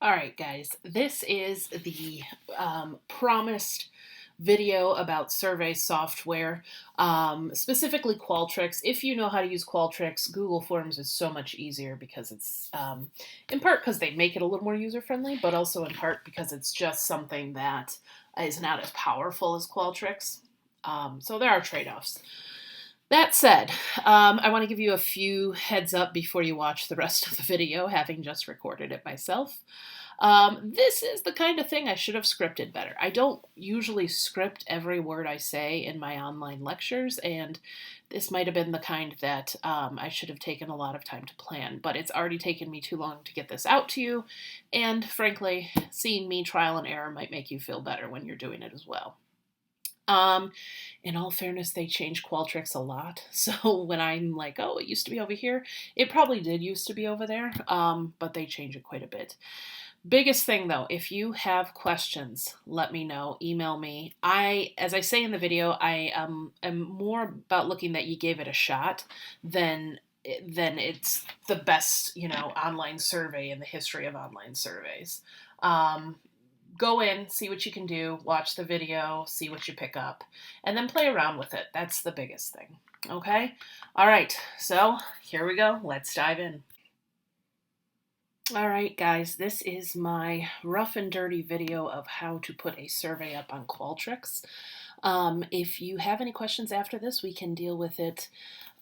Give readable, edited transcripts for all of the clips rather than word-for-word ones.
All right, guys, this is the promised video about survey software, specifically Qualtrics. If you know how to use Qualtrics, Google Forms is so much easier because it's, in part because they make it a little more user-friendly, but also in part because it's just something that is not as powerful as Qualtrics. So there are trade-offs. That said, I want to give you a few heads up before you watch the rest of the video, having just recorded it myself. This is the kind of thing I should have scripted better. I don't usually script every word I say in my online lectures, and this might have been the kind that I should have taken a lot of time to plan, but it's already taken me too long to get this out to you, and frankly, seeing me trial and error might make you feel better when you're doing it as well. In all fairness, they changed Qualtrics a lot. So when I'm like, oh, it used to be over here, it probably did used to be over there, but they change it quite a bit. Biggest thing though, if you have questions, let me know, email me. As I say in the video, I am more about looking that you gave it a shot than it's the best, online survey in the history of online surveys. Go in, see what you can do, watch the video, see what you pick up, and then play around with it. That's the biggest thing. Okay? All right, so here we go. Let's dive in. All right, guys, this is my rough and dirty video of how to put a survey up on Qualtrics. If you have any questions after this, we can deal with it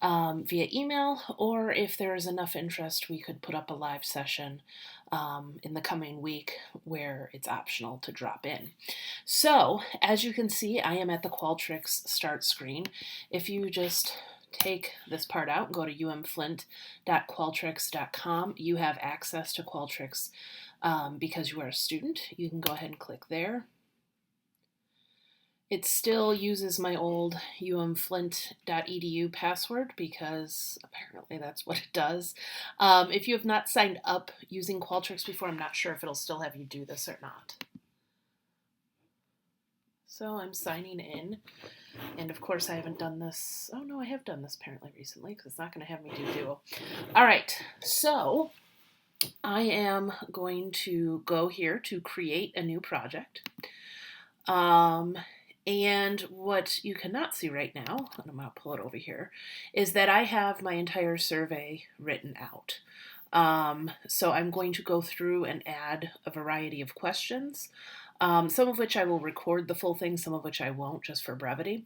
via email, or if there is enough interest, we could put up a live session in the coming week where it's optional to drop in. So, as you can see, I am at the Qualtrics start screen. If you just take this part out and go to umflint.qualtrics.com, you have access to Qualtrics because you are a student. You can go ahead and click there. It still uses my old umflint.edu password because apparently that's what it does. If you have not signed up using Qualtrics before, I'm not sure if it'll still have you do this or not. So I'm signing in. And of course I haven't done this. Oh no, I have done this apparently recently because it's not going to have me do duo. All right, so I am going to go here to create a new project. And what you cannot see right now, and I'm going to pull it over here, is that I have my entire survey written out. So I'm going to go through and add a variety of questions, some of which I will record the full thing, some of which I won't, just for brevity.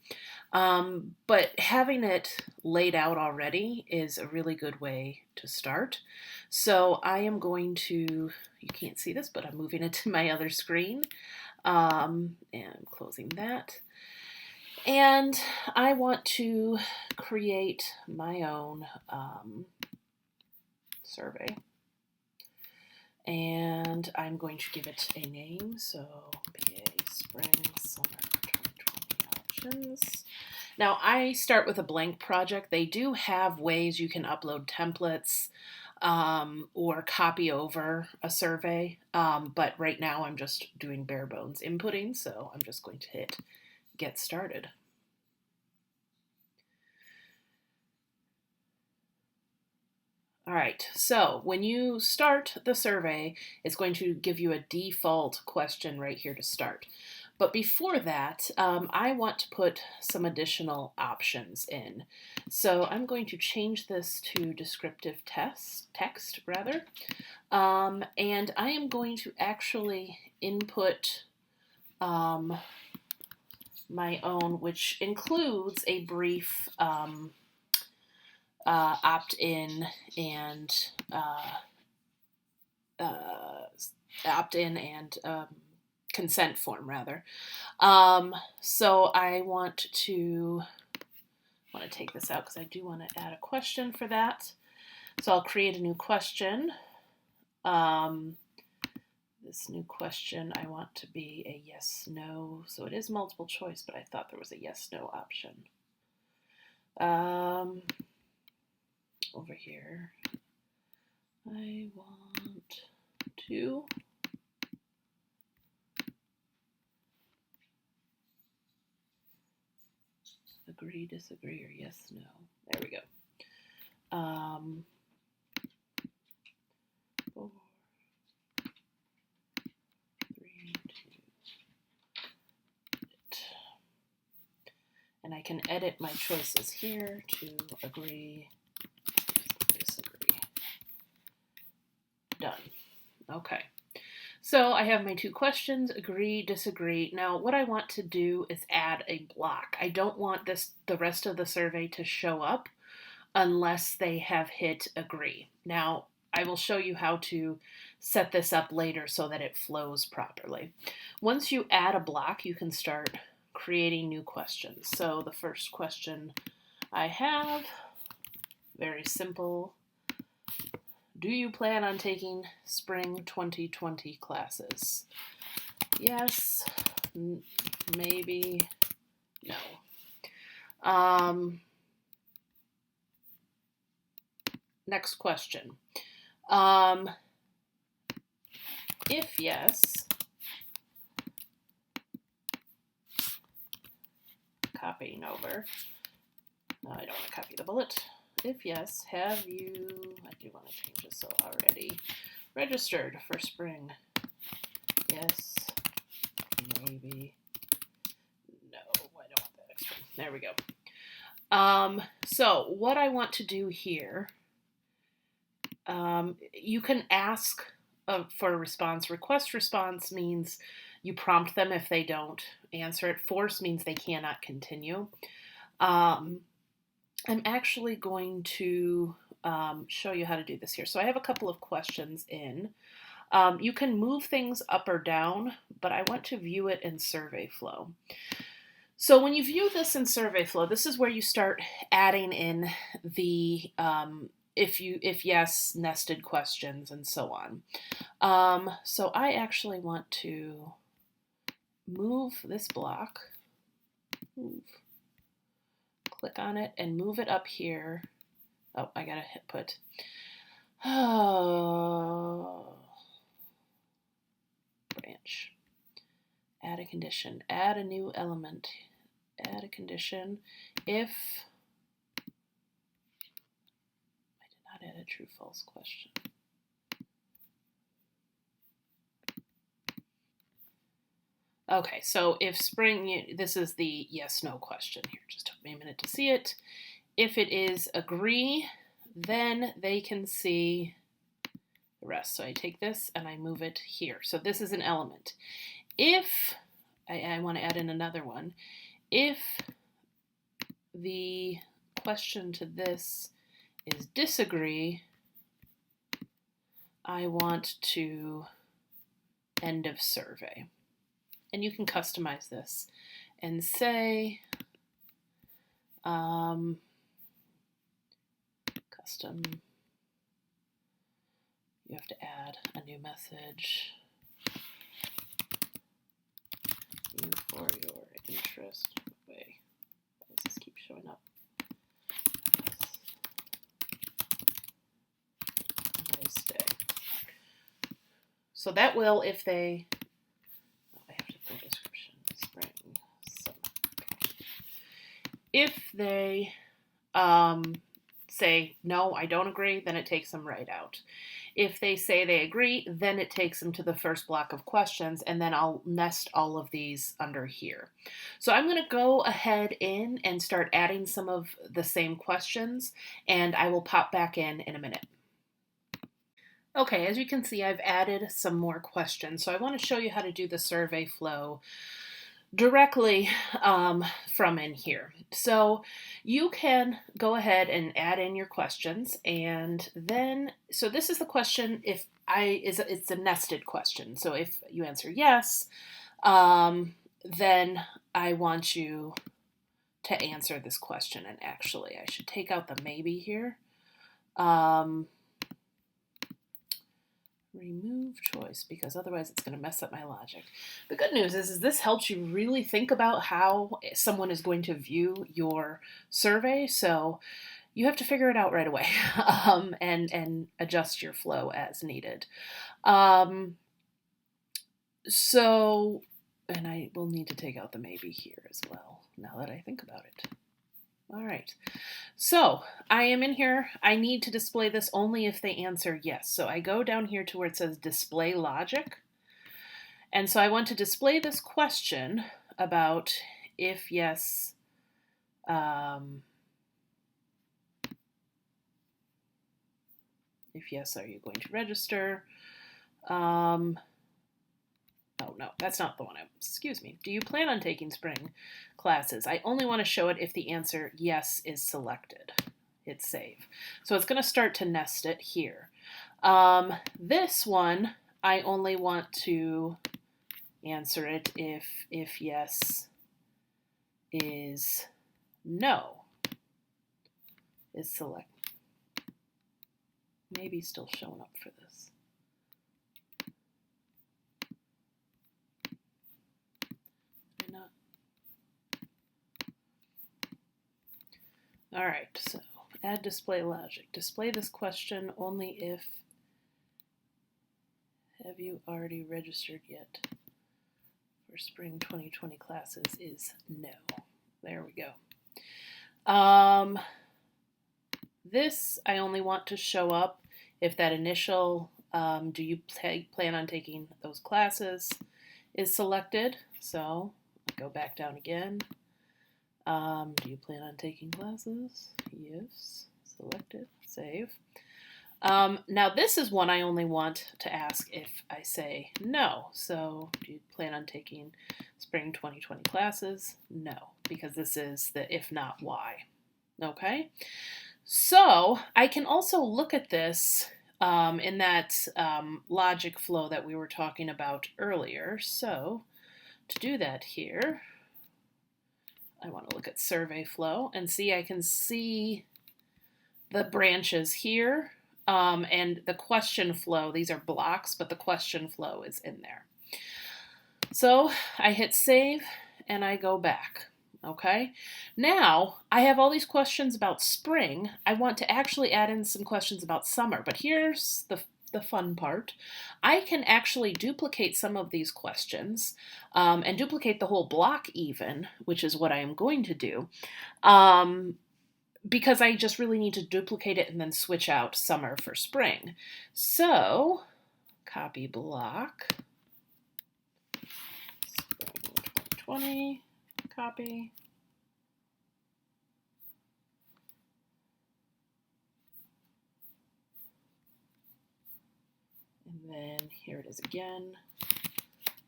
But having it laid out already is a really good way to start. So I am going to, you can't see this, but I'm moving it to my other screen. And closing that. And I want to create my own survey. And I'm going to give it a name. So PA Spring Summer 2020 options. Now I start with a blank project. They do have ways you can upload templates or copy over a survey. But right now I'm just doing bare bones inputting, so I'm just going to hit get started. All right, so when you start the survey, it's going to give you a default question right here to start. But before that, I want to put some additional options in. So I'm going to change this to descriptive text rather. And I am going to actually input my own, which includes a brief opt-in and consent form rather. So I want to take this out because I do want to add a question for that. So I'll create a new question. This new question I want to be a yes/no. So it is multiple choice, but I thought there was a yes/no option. Over here, I want to agree, disagree, or yes/no. There we go. 4, And I can edit my choices here to agree, disagree. Done. Okay. So I have my two questions, agree, disagree. Now what I want to do is add a block. I don't want the rest of the survey to show up unless they have hit agree. Now I will show you how to set this up later so that it flows properly. Once you add a block, you can start creating new questions. So the first question I have, very simple. Do you plan on taking spring 2020 classes? Yes, maybe, no. Next question. If yes, copying over. No, I don't want to copy the bullet. If yes, have you, I do want to change this, so already registered for spring? Yes, maybe, no, I don't want that extra. There we go. So what I want to do here, you can ask for a response. Request response means you prompt them if they don't answer it. Force means they cannot continue. I'm actually going to show you how to do this here. So I have a couple of questions in. You can move things up or down, but I want to view it in survey flow. So when you view this in survey flow, this is where you start adding in the if yes, nested questions and so on. So I actually want to move this block, click on it and move it up here. Oh, I gotta hit put. Oh, branch. Add a condition. Add a new element. Add a condition. If I did not add a true/false question. Okay, so if spring, this is the yes/no question here. Just took me a minute to see it. If it is agree, then they can see the rest. So I take this and I move it here. So this is an element. If, I want to add in another one, if the question to this is disagree, I want to end of survey. And you can customize this and say, custom, you have to add a new message. You for your interest. Wait, why does this keep showing up? Nice day. So that will, if they, I have to put a description, spring, summer. If they say, no, I don't agree, then it takes them right out. If they say they agree, then it takes them to the first block of questions, and then I'll nest all of these under here. So I'm going to go ahead in and start adding some of the same questions, and I will pop back in a minute. Okay, as you can see, I've added some more questions. So I want to show you how to do the survey flow directly from in here. So you can go ahead and add in your questions, and then, so this is the question if it's a nested question. So if you answer yes, then I want you to answer this question. And actually, I should take out the maybe here. Remove choice, because otherwise it's going to mess up my logic. The good news is this helps you really think about how someone is going to view your survey. So you have to figure it out right away and adjust your flow as needed. So, and I will need to take out the maybe here as well, now that I think about it. All right, so I am in here. I need to display this only if they answer yes. So I go down here to where it says display logic. And so I want to display this question about if yes, If yes, are you going to register? Oh, no, that's not the one. Excuse me. Do you plan on taking spring classes? I only want to show it if the answer yes is selected. Hit save. So it's going to start to nest it here. This one, I only want to answer it if yes is no is select. Maybe still showing up for this. Not. All right, so add display logic. Display this question only if have you already registered yet for spring 2020 classes is no. There we go. This I only want to show up if that initial do you plan on taking those classes is selected. So go back down again. Do you plan on taking classes? Yes. Selected. Save. Now this is one I only want to ask if I say no. So do you plan on taking spring 2020 classes? No, because this is the if not why. Okay. So I can also look at this in that logic flow that we were talking about earlier. So to do that here, I want to look at survey flow and see, I can see the branches here and the question flow. These are blocks, but the question flow is in there. So I hit save and I go back. Okay, now I have all these questions about spring. I want to actually add in some questions about summer, but here's the fun part. I can actually duplicate some of these questions and duplicate the whole block even, which is what I am going to do, because I just really need to duplicate it and then switch out summer for spring. So copy block, spring 2020. Copy. And then here it is again.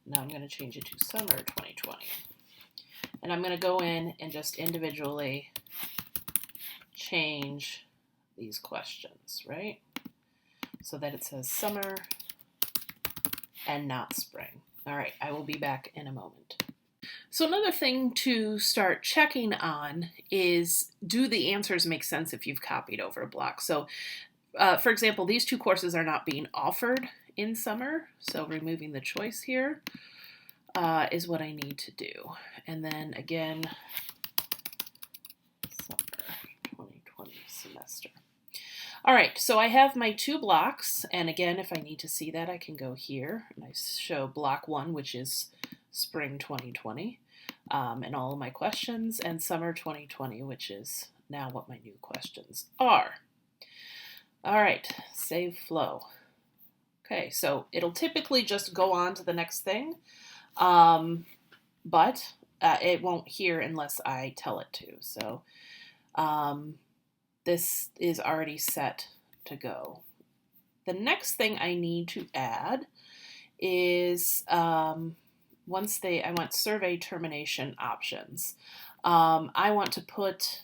Now I'm going to change it to summer 2020. And I'm going to go in and just individually change these questions, right? So that it says summer and not spring. All right, I will be back in a moment. So another thing to start checking on is, do the answers make sense if you've copied over a block? So, for example, these two courses are not being offered in summer, so removing the choice here is what I need to do. And then again, summer 2020 semester. All right, so I have my two blocks, and again, if I need to see that, I can go here and I show block 1, which is spring 2020. And all of my questions, and summer 2020, which is now what my new questions are. All right, save flow. Okay, so it'll typically just go on to the next thing, but it won't here unless I tell it to. So this is already set to go. The next thing I need to add is I want survey termination options. I want to put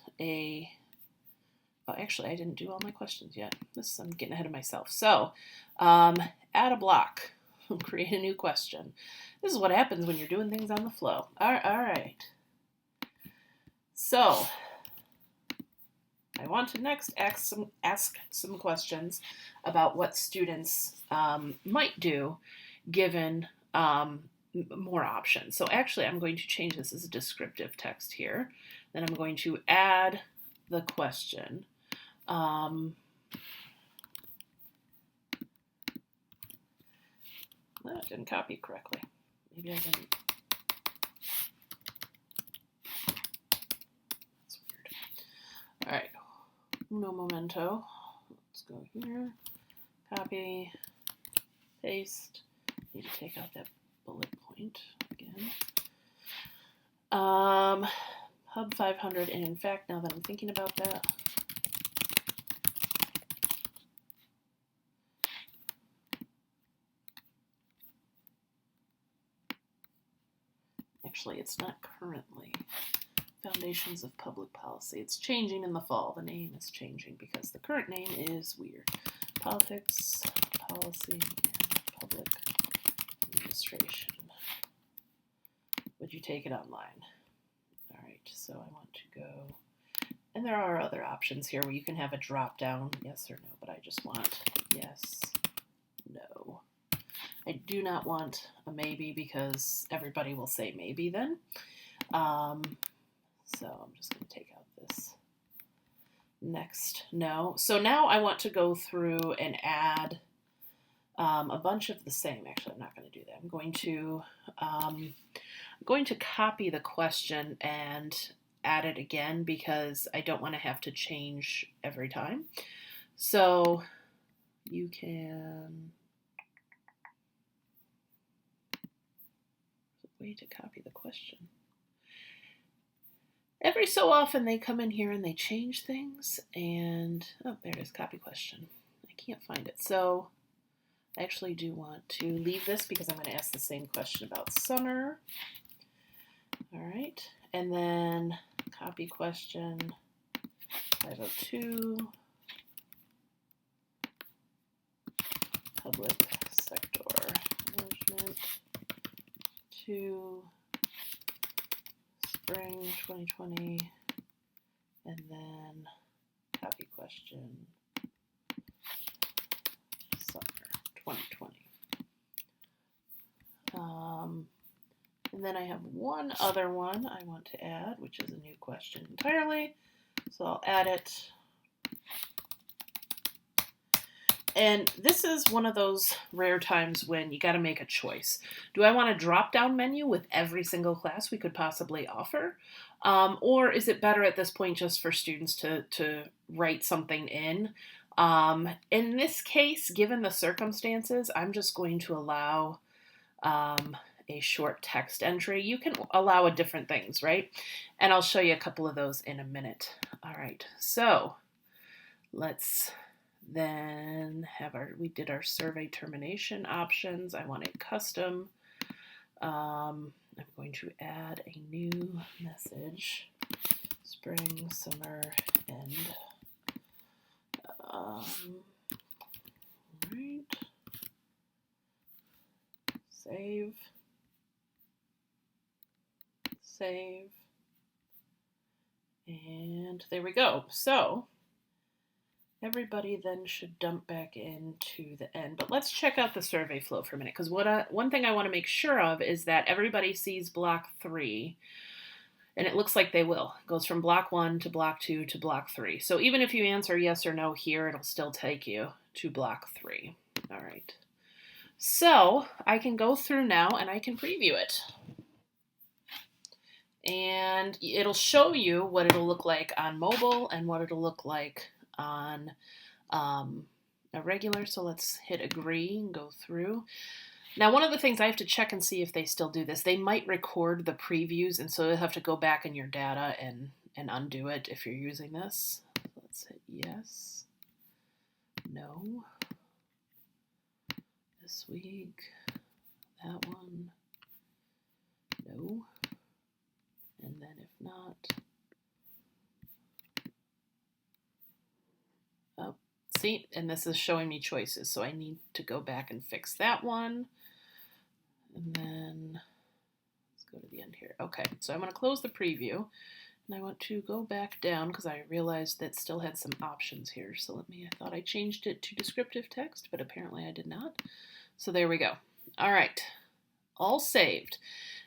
actually I didn't do all my questions yet. I'm getting ahead of myself. So add a block, create a new question. This is what happens when you're doing things on the flow. All right. So I want to next ask some questions about what students might do given more options. So actually I'm going to change this as a descriptive text here. Then I'm going to add the question. That didn't copy correctly. Maybe I didn't. That's weird. All right, uno momento. Let's go here, copy, paste. Need to take out that bullet point again. Hub 500, and in fact, now that I'm thinking about that, actually, it's not currently. Foundations of Public Policy. It's changing in the fall. The name is changing because the current name is weird. Politics, Policy, and Public Administration. Would you take it online? All right, so I want to go, and there are other options here where you can have a drop down, yes or no, but I just want yes, no. I do not want a maybe because everybody will say maybe then. So I'm just going to take out this next no. So now I want to go through and add a bunch of the same. Actually, I'm not going to do that. I'm going to copy the question and add it again because I don't want to have to change every time. So you can, there's a way to copy the question. Every so often they come in here and they change things, and oh, there it is, copy question. I can't find it. So I actually do want to leave this because I'm going to ask the same question about summer. All right, and then copy question 502, public sector management to spring 2020, and then copy question summer 2020. And then I have one other one I want to add, which is a new question entirely. So I'll add it. And this is one of those rare times when you got to make a choice. Do I want a drop-down menu with every single class we could possibly offer? Or is it better at this point just for students to write something in? In this case, given the circumstances, I'm just going to allow a short text entry. You can allow different things, right? And I'll show you a couple of those in a minute. All right, so let's then have we did our survey termination options. I want it custom. I'm going to add a new message, spring, summer, end. Right. Save. Save. And there we go. So everybody then should dump back into the end. But let's check out the survey flow for a minute, because one thing I want to make sure of is that everybody sees block 3, and it looks like they will. It goes from block 1 to block 2 to block 3. So even if you answer yes or no here, it'll still take you to block 3. All right. So I can go through now and I can preview it. And it'll show you what it'll look like on mobile and what it'll look like on a regular. So let's hit agree and go through. Now, one of the things I have to check and see if they still do this, they might record the previews, and so you'll have to go back in your data and undo it if you're using this. Let's hit yes, no, this week, that one, no, and then if not, oh, see, and this is showing me choices, so I need to go back and fix that one. And then let's go to the end here. Okay, so I'm going to close the preview, and I want to go back down because I realized that still had some options here. So I thought I changed it to descriptive text, but apparently I did not. So there we go. All right, all saved.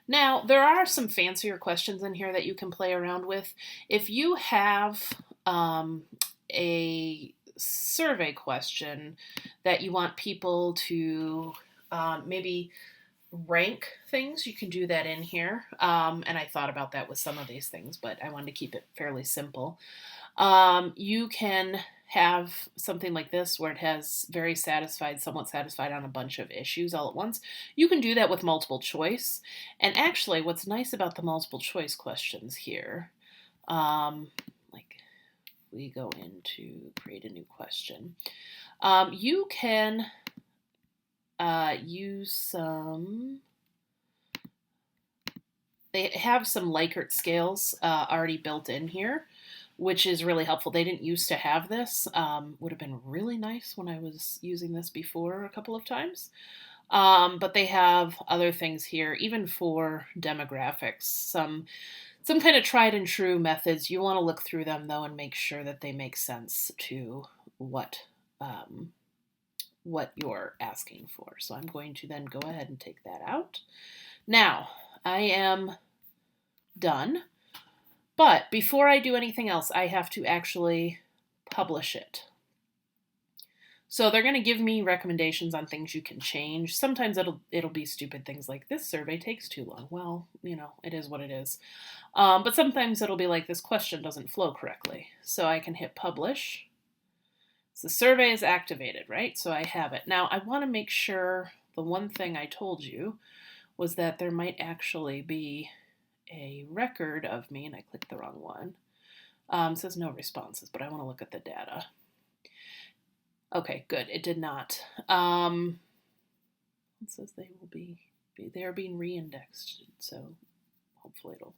Now, there are some fancier questions in here that you can play around with. If you have a survey question that you want people to maybe rank things, you can do that in here. And I thought about that with some of these things, but I wanted to keep it fairly simple. You can have something like this where it has very satisfied, somewhat satisfied on a bunch of issues all at once. You can do that with multiple choice. And actually, what's nice about the multiple choice questions here Like we go into create a new question. You can use some. They have some Likert scales already built in here, which is really helpful. They didn't used to have this. Would have been really nice when I was using this before a couple of times. But they have other things here, even for demographics. Some kind of tried and true methods. You want to look through them though and make sure that they make sense to what you're asking for. So I'm going to then go ahead and take that out. Now I am done. But before I do anything else, I have to actually publish it. So they're going to give me recommendations on things you can change. Sometimes it'll be stupid things like this survey takes too long. Well, it is what it is. But sometimes it'll be like this question doesn't flow correctly. So I can hit publish. So the survey is activated, right? So I have it. Now I want to make sure the one thing I told you was that there might actually be a record of me, and I clicked the wrong one. It says no responses, but I want to look at the data. Okay, good. It did not. It says they're being re-indexed, so hopefully it'll.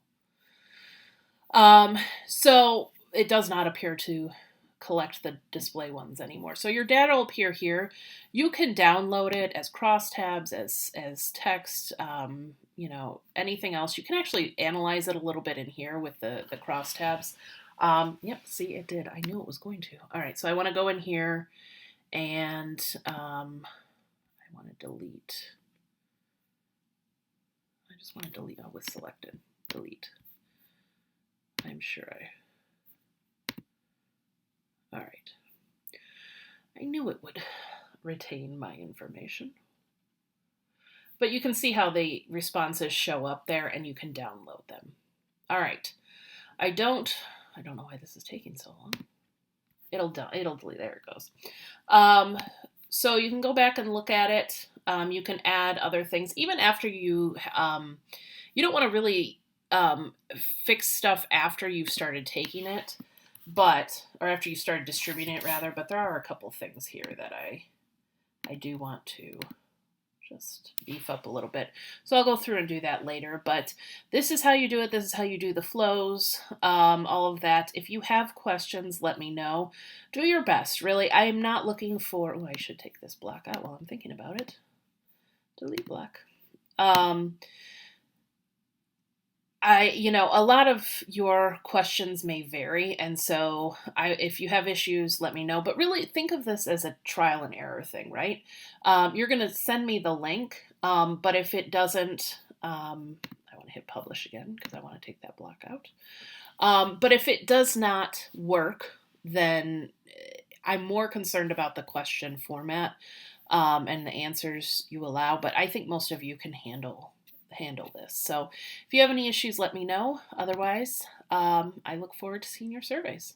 So it does not appear to collect the display ones anymore. So your data will appear here. You can download it as crosstabs, as text, anything else. You can actually analyze it a little bit in here with the crosstabs. Yep, see, it did. I knew it was going to. All right, so I want to go in here and I want to delete. I just want to delete. Oh, it was selected. Delete. I'm sure all right. I knew it would retain my information. But you can see how the responses show up there and you can download them. All right. I don't know why this is taking so long. It'll delete. There it goes. So you can go back and look at it. You can add other things. Even after you don't want to really fix stuff after you've started taking it. Or after you started distributing it rather, but there are a couple things here that I do want to just beef up a little bit. So I'll go through and do that later, but this is how you do it. This is how you do the flows, all of that. If you have questions, let me know. Do your best, really. I am not looking for, oh, I should take this block out while I'm thinking about it. Delete block. A lot of your questions may vary, and so if you have issues, let me know. But really, think of this as a trial and error thing, right? You're going to send me the link, but if it doesn't, I want to hit publish again because I want to take that block out. But if it does not work, then I'm more concerned about the question format and the answers you allow. But I think most of you can handle this. So if you have any issues, let me know. Otherwise, I look forward to seeing your surveys.